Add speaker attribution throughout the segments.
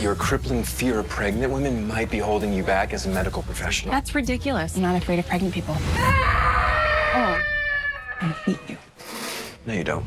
Speaker 1: Your crippling fear of pregnant women might be holding you back as a medical professional.
Speaker 2: That's ridiculous.
Speaker 3: I'm not afraid of pregnant people. Oh. I hate you.
Speaker 1: No, you don't.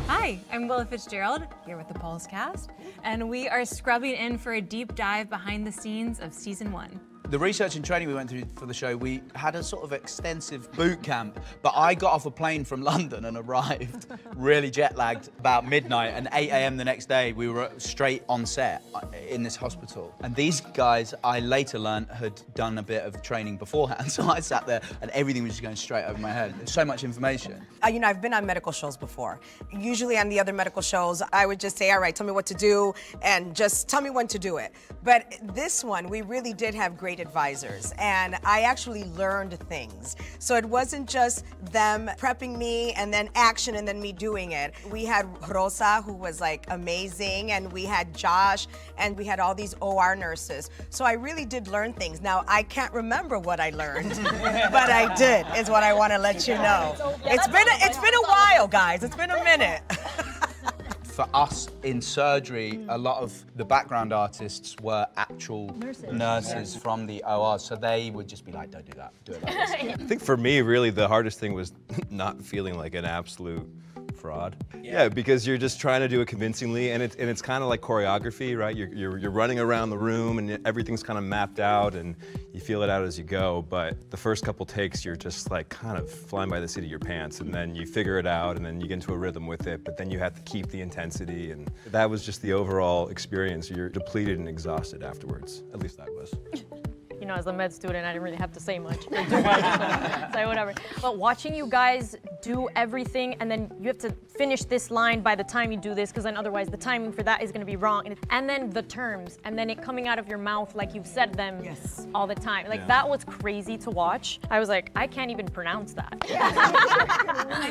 Speaker 2: Hi, I'm Willa Fitzgerald, here with the Pulse cast, and we are scrubbing in for a deep dive behind the scenes of season 1.
Speaker 4: The research and training we went through for the show, we had a sort of extensive boot camp, but I got off a plane from London and arrived really jet lagged about midnight, and 8 a.m. the next day we were straight on set in this hospital. And these guys, I later learned, had done a bit of training beforehand, so I sat there and everything was just going straight over my head. So much information.
Speaker 5: You know, I've been on medical shows before. Usually on the other medical shows, I would just say, all right, tell me what to do, and just tell me when to do it. But this one, we really did have great advisors, and I actually learned things. So it wasn't just them prepping me and then action and then me doing it. We had Rosa, who was like amazing, and we had Josh, and we had all these OR nurses. So I really did learn things. Now, I can't remember what I learned, but I did, is what I want to let you know. It's been a while, guys. It's been a minute.
Speaker 4: For us in surgery, a lot of the background artists were actual nurses from the OR, so they would just be like, don't do that, do it like this.
Speaker 6: I think for me, really, the hardest thing was not feeling like an absolute fraud. Yeah, because you're just trying to do it convincingly, and it's kind of like choreography, right? You're running around the room, and everything's kind of mapped out, and you feel it out as you go. But the first couple takes, you're just like kind of flying by the seat of your pants, and then you figure it out, and then you get into a rhythm with it. But then you have to keep the intensity, and that was just the overall experience. You're depleted and exhausted afterwards. At least I was.
Speaker 7: You know, as a med student, I didn't really have to say much. Or do much, so say whatever. But watching you guys do everything, and then you have to finish this line by the time you do this, because then otherwise the timing for that is going to be wrong. And then the terms, and then it coming out of your mouth like you've said them all the time. Like, that was crazy to watch. I was like, I can't even pronounce that.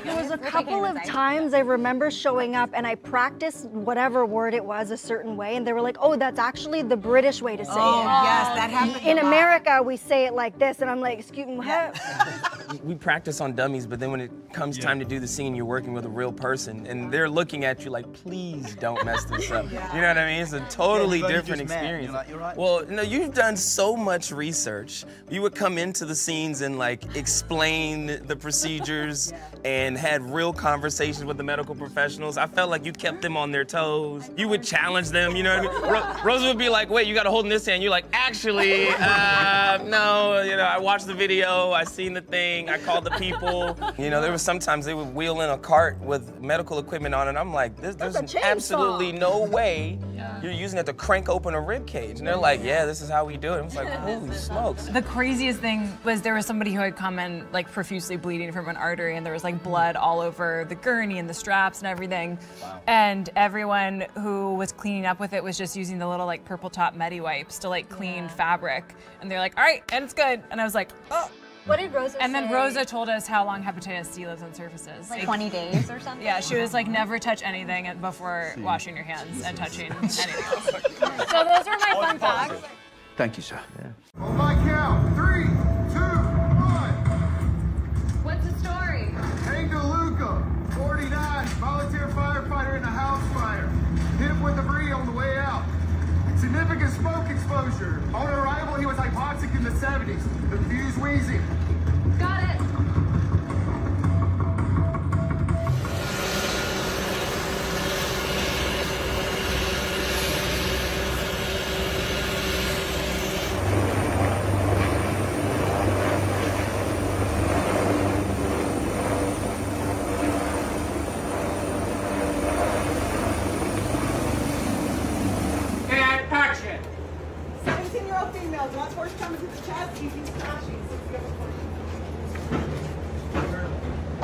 Speaker 8: There was a couple of times I remember showing up and I practiced whatever word it was a certain way, and they were like, oh, that's actually the British way to say it.
Speaker 5: Yes, that happened.
Speaker 8: In America, we say it like this, and I'm like, excuse me, what?
Speaker 9: We practice on dummies, but then when it comes time to do the scene, you're working with a real person, and they're looking at you like, please don't mess this up. You know what I mean? It's a totally different experience.
Speaker 4: You're right.
Speaker 9: Well, no, you've done so much research. You would come into the scenes and like explain the procedures and had real conversations with the medical professionals. I felt like you kept them on their toes. You would challenge them, you know what I mean? Rosa would be like, wait, you got to hold in this hand. You're like, actually, no, you know, I watched the video, I seen the thing, I called the people. You know, there was sometimes they would wheel in a cart with medical equipment on it. I'm like, there's absolutely no way you're using it to crank open a rib cage. And they're like, yeah, this is how we do it. I was like, holy smokes.
Speaker 2: The craziest thing was there was somebody who had come in like profusely bleeding from an artery, and there was like blood all over the gurney and the straps and everything. Wow. And everyone who was cleaning up with it was just using the little like purple top Medi wipes to like clean fabric. And they're like, all right, and it's good. And I was like, oh.
Speaker 8: What did Rosa say?
Speaker 2: And then Rosa told us how long hepatitis C lives on surfaces.
Speaker 3: Like 20 days or something?
Speaker 2: Yeah, she was like, never touch anything before washing your hands and touching anything else. So those are my fun facts.
Speaker 4: Thank you, sir. Yeah.
Speaker 10: On my count, 3, 2, 1.
Speaker 2: What's the story?
Speaker 10: Hank DeLuca, 49, volunteer firefighter in a house fire. Hit with debris on the way out. Significant smoke exposure. On arrival, he was hypoxic in the 70s. Confused wheezing.
Speaker 2: Got it.
Speaker 10: Action!
Speaker 11: 17-year-old female, wants horse coming to the chest, using crashing.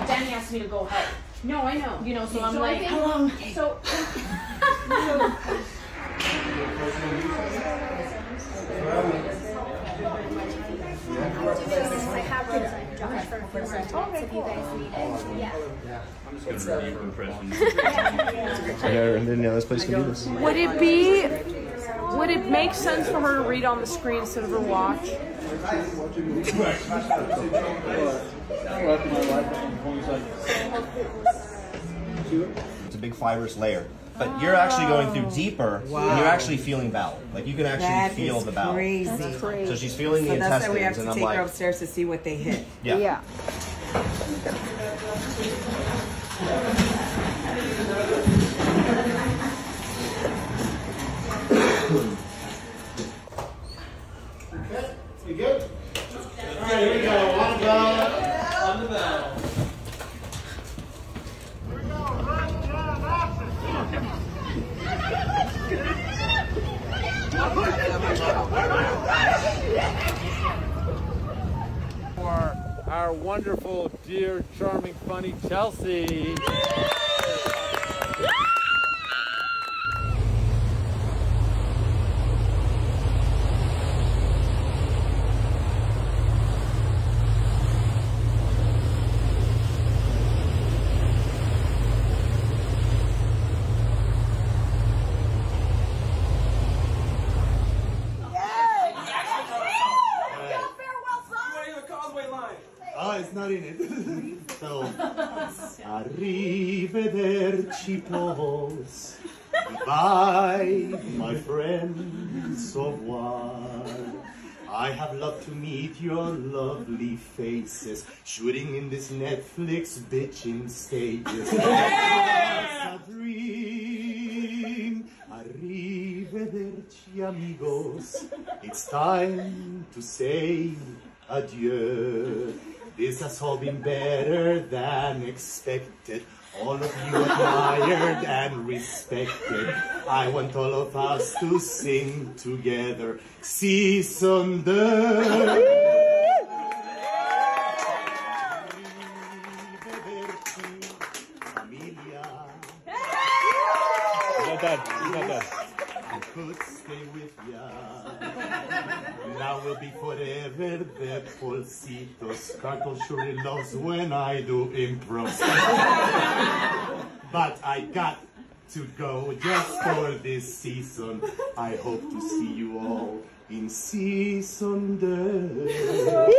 Speaker 12: Danny asked me to go help.
Speaker 11: No, I know.
Speaker 12: You know, so I'm
Speaker 11: So
Speaker 12: like,
Speaker 11: how long? So.
Speaker 8: I have to Josh for a few more times if you guys need it. Yeah.
Speaker 13: I'm just going to review impressions.
Speaker 6: And then this place can do this.
Speaker 11: Would it make sense for her to read on the screen instead of her watch?
Speaker 13: It's a big fibrous layer.
Speaker 14: But you're actually going through deeper, and you're actually feeling bowel. Like you can actually feel the bowel.
Speaker 5: That's crazy.
Speaker 14: So she's feeling the
Speaker 5: So
Speaker 14: intestines,
Speaker 5: that's why we have to
Speaker 14: and I'm
Speaker 5: take
Speaker 14: like,
Speaker 5: her upstairs to see what they hit.
Speaker 14: yeah.
Speaker 10: Okay, you good? All right, here we go. On the bell. On the bell. Here we go. Run, jump, action.
Speaker 15: For our wonderful, dear, charming, funny Chelsea.
Speaker 10: It's not in it. So, arrivederci pos. Goodbye, my friends, au revoir. I have loved to meet your lovely faces, shooting in this Netflix bitchin' stages. A dream. Arrivederci, amigos. It's time to say adieu. This has all been better than expected. All of you admired and respected. I want all of us to sing together. Season 2.
Speaker 15: Not bad. Not bad.
Speaker 10: I could stay with ya. Now we'll be forever the Polsitos. Carlton surely loves when I do improv. But I got to go just for this season. I hope to see you all in season 2.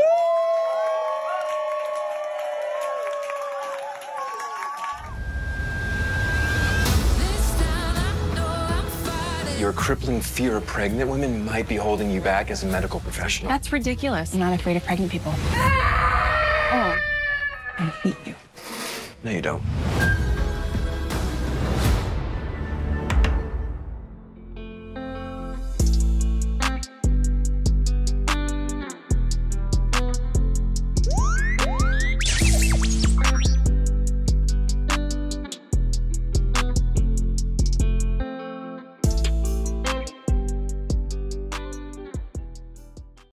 Speaker 1: Your crippling fear of pregnant women might be holding you back as a medical professional.
Speaker 3: That's ridiculous. I'm not afraid of pregnant people. Oh, I hate you.
Speaker 1: No, you don't.